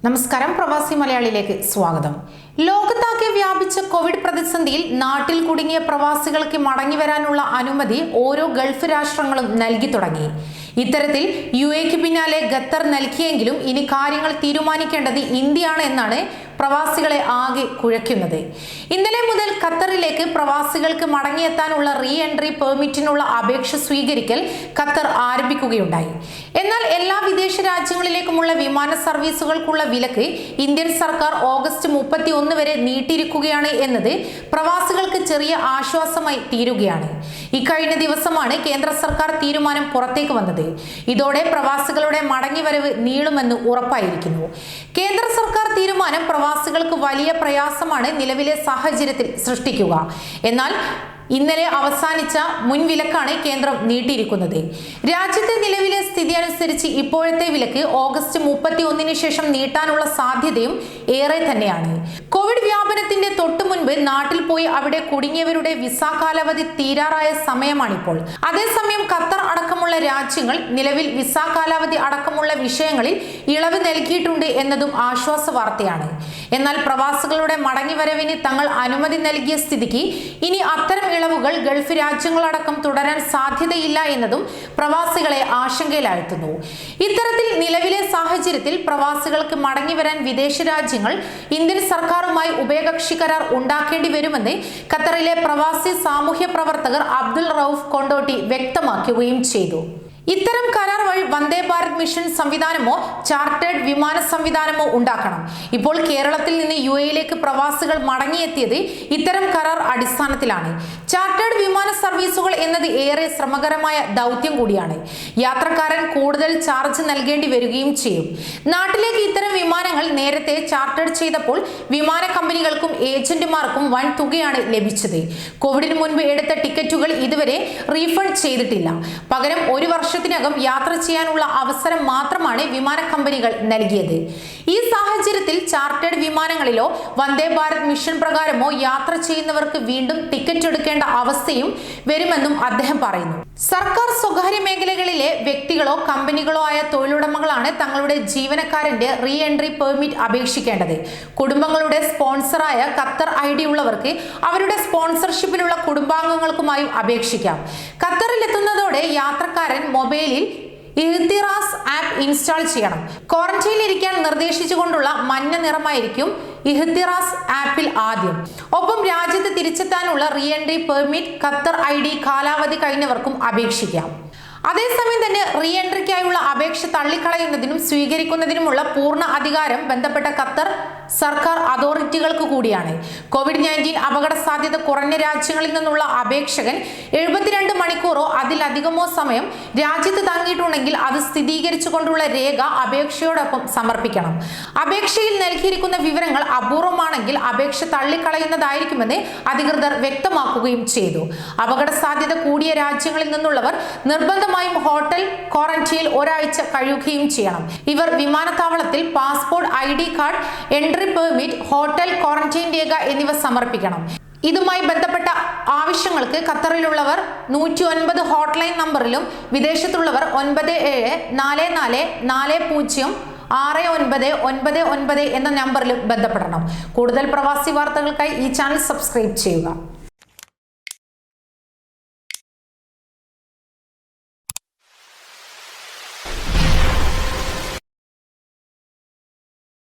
നമസ്കാരം, പ്രവാസി മലയാളിയിലേക്ക് സ്വാഗതം. ലോകത്താകെ വ്യാപിച്ച കോവിഡ് പ്രതിസന്ധിയിൽ നാട്ടിൽ കുടുങ്ങിയ പ്രവാസികൾക്ക് മടങ്ങിവരാനുള്ള അനുമതി ഓരോ ഗൾഫ് രാഷ്ട്രങ്ങളും നൽകി തുടങ്ങി. ഇത്തരത്തിൽ UAE പിന്നാലെ ഖത്തർ നൽകിയെങ്കിലും ഇനി കാര്യങ്ങൾ തീരുമാനിക്കേണ്ടത് ഇന്ത്യയാണ് എന്നാണ് പ്രവാസികളെ ആകെ കുഴയ്ക്കുന്നത്. ഇന്നലെ മുതൽ ഖത്തറിലേക്ക് പ്രവാസികൾക്ക് മടങ്ങിയെത്താനുള്ള റീ എൻട്രി പെർമിറ്റിനുള്ള അപേക്ഷ സ്വീകരിക്കൽ ഖത്തർ ആരംഭിക്കുകയുണ്ടായി. എന്നാൽ എല്ലാ വിദേശ രാജ്യങ്ങളിലേക്കുമുള്ള വിമാന സർവീസുകൾക്കുള്ള വിലക്ക് ഇന്ത്യൻ സർക്കാർ ഓഗസ്റ്റ് 31 വരെ നീട്ടിയിരിക്കുകയാണ് എന്നത് പ്രവാസികൾക്ക് ചെറിയ ആശ്വാസമായി തീരുകയാണ്. ഇക്കഴിഞ്ഞ ദിവസമാണ് കേന്ദ്ര സർക്കാർ തീരുമാനം പുറത്തേക്ക് വന്നത്. ഇതോടെ പ്രവാസികളുടെ മടങ്ങിവരവ് നീളുമെന്ന് ഉറപ്പായിരിക്കുന്നു. കേന്ദ്ര സർക്കാർ തീരുമാനം പ്രവാസികൾക്ക് വലിയ പ്രയാസമാണ് നിലവിലെ സാഹചര്യത്തിൽ സൃഷ്ടിക്കുക. എന്നാൽ ഇന്നലെ അവസാനിച്ച മുൻവിലക്കാണ് കേന്ദ്രം നീട്ടിയിരിക്കുന്നത്. രാജ്യത്തെ നിലവിലെ സ്ഥിതി അനുസരിച്ച് ഇപ്പോഴത്തെ വിലക്ക് ഓഗസ്റ്റ് 31 ശേഷം നീട്ടാനുള്ള സാധ്യതയും ഏറെ തന്നെയാണ്. കോവിഡ് വ്യാപനത്തിന്റെ തൊട്ടു മുൻപ് നാട്ടിൽ പോയി അവിടെ കുടുങ്ങിയവരുടെ വിസ കാലാവധി തീരാറായ സമയമാണിപ്പോൾ. അതേസമയം ഖത്തർ അടക്കമുള്ള രാജ്യങ്ങൾ നിലവിൽ വിസ കാലാവധി അടക്കമുള്ള വിഷയങ്ങളിൽ ഇളവ് നൽകിയിട്ടുണ്ട് എന്നതും ആശ്വാസ വാർത്തയാണ്. എന്നാൽ പ്രവാസികളുടെ മടങ്ങിവരവിന് തങ്ങൾ അനുമതി നൽകിയ സ്ഥിതിക്ക് ഇനി അത്തരം ഇളവുകൾ ഗൾഫ് രാജ്യങ്ങളടക്കം തുടരാൻ സാധ്യതയില്ല എന്നതും പ്രവാസികളെ ആശങ്കയിലാഴ്ത്തുന്നു. ഇത്തരത്തിൽ നിലവിലെ സാഹചര്യത്തിൽ പ്രവാസികൾക്ക് മടങ്ങിവരാൻ വിദേശ രാജ്യങ്ങൾ ഇന്ത്യൻ സർക്കാരുമായി ഉഭയകക്ഷി കരാർ ഉണ്ടാക്കേണ്ടി വരുമെന്ന് ഖത്തറിലെ പ്രവാസി സാമൂഹ്യ പ്രവർത്തകർ അബ്ദുൾ റൌഫ് കൊണ്ടോട്ടി വ്യക്തമാക്കുകയും ചെയ്തു. ഇത്തരം കരാർ വഴി വന്ദേ ഭാരത് മിഷൻ സംവിധാനമോ ചാർട്ടേഡ് വിമാന സംവിധാനമോ ഉണ്ടാക്കണം. ഇപ്പോൾ കേരളത്തിൽ നിന്ന് UAE പ്രവാസികൾ മടങ്ങിയെത്തിയത് ഇത്തരം കരാർ അടിസ്ഥാനത്തിലാണ്. ചാർട്ടേഡ് വിമാന സർവീസുകൾ എന്നത് ഏറെ ശ്രമകരമായ ദൗത്യം കൂടിയാണ്. യാത്രക്കാരൻ കൂടുതൽ ചാർജ് നൽകേണ്ടി വരികയും ചെയ്യും. നാട്ടിലേക്ക് ഇത്തരം വിമാനങ്ങൾ നേരത്തെ ചാർട്ടേഡ് ചെയ്തപ്പോൾ വിമാന കമ്പനികൾക്കും ഏജന്റുമാർക്കും വൻ തുകയാണ് ലഭിച്ചത്. കോവിഡിന് മുൻപ് എടുത്ത ടിക്കറ്റുകൾ ഇതുവരെ റീഫണ്ട് ചെയ്തിട്ടില്ല. പകരം ഒരു വർഷത്തിനകം യാത്ര ചെയ്യാനുള്ള അവസരം മാത്രമാണ് വിമാന കമ്പനികൾ നൽകിയത്. ഈ സാഹചര്യത്തിൽ ചാർട്ടേഡ് വിമാനങ്ങളിലോ വന്ദേ ഭാരത് മിഷൻ പ്രകാരമോ യാത്ര ചെയ്യുന്നവർക്ക് വീണ്ടും ടിക്കറ്റ് എടുക്കേണ്ട അവസ്ഥയും വരുമെന്നും അദ്ദേഹം പറയുന്നു. സർക്കാർ സ്വകാര്യ മേഖലകളിലെ വ്യക്തികളോ കമ്പനികളോ ആയ തൊഴിലുടമകളാണ് തങ്ങളുടെ ജീവനക്കാരന്റെ റീ എൻട്രി പെർമിറ്റ് അപേക്ഷിക്കേണ്ടത്. കുടുംബങ്ങളുടെ സ്പോൺസറായ ഖത്തർ ID ഉള്ളവർക്ക് അവരുടെ സ്പോൺസർഷിപ്പിലുള്ള കുടുംബാംഗങ്ങൾക്കുമായും അപേക്ഷിക്കാം. ഖത്തറിൽ എത്തുന്നതോടെ യാത്രക്കാരൻ മൊബൈലിൽ ഇഹ്തിറാസ് ആപ്പ് ഇൻസ്റ്റാൾ ചെയ്യണം. ക്വാറന്റൈനിൽ ഇരിക്കാൻ നിർദ്ദേശിച്ചുകൊണ്ടുള്ള മഞ്ഞ നിറമായിരിക്കും ഇഹ്തിറാസ് ആപ്പിൽ ആദ്യം. ഒപ്പം രാജ്യത്ത് തിരിച്ചെത്താനുള്ള re entry permit Qatar ID കാലാവധി കഴിഞ്ഞവർക്കും അപേക്ഷിക്കാം. അതേസമയം തന്നെ റീ എൻട്രിക്കായുള്ള അപേക്ഷ തള്ളിക്കളയുന്നതിനും സ്വീകരിക്കുന്നതിനുമുള്ള പൂർണ്ണ അധികാരം ബന്ധപ്പെട്ട ഖത്തർ സർക്കാർ അതോറിറ്റികൾക്ക് കൂടിയാണ്. COVID-19 അപകട സാധ്യത കുറഞ്ഞ രാജ്യങ്ങളിൽ നിന്നുള്ള അപേക്ഷകൻ 72 മണിക്കൂറോ അതിലധികമോ സമയം രാജ്യത്ത് തങ്ങിയിട്ടുണ്ടെങ്കിൽ അത് സ്ഥിരീകരിച്ചുകൊണ്ടുള്ള രേഖ അപേക്ഷയോടൊപ്പം സമർപ്പിക്കണം. അപേക്ഷയിൽ നൽകിയിരിക്കുന്ന വിവരങ്ങൾ അപൂർവമാണെങ്കിൽ അപേക്ഷ തള്ളിക്കളയുന്നതായിരിക്കുമെന്ന് അധികൃതർ വ്യക്തമാക്കുകയും ചെയ്തു. അപകട സാധ്യത കൂടിയ രാജ്യങ്ങളിൽ നിന്നുള്ളവർ നിർബന്ധമായും ഹോട്ടൽ ക്വാറന്റൈനിൽ ഒരാഴ്ച കഴിയുകയും ചെയ്യണം. ഇവർ വിമാനത്താവളത്തിൽ passport, ID card, entry permit, hotel quarantine രേഖ എന്നിവ സമർപ്പിക്കണം. ഇതുമായി ബന്ധപ്പെട്ട ആവശ്യങ്ങൾക്ക് ഖത്തറിലുള്ളവർ 109 ഹോട്ട്ലൈൻ നമ്പറിലും വിദേശത്തുള്ളവർ 9744406999 എന്ന നമ്പറിലും ബന്ധപ്പെടണം. കൂടുതൽ പ്രവാസി വാർത്തകൾക്കായി ഈ ചാനൽ സബ്സ്ക്രൈബ് ചെയ്യുക.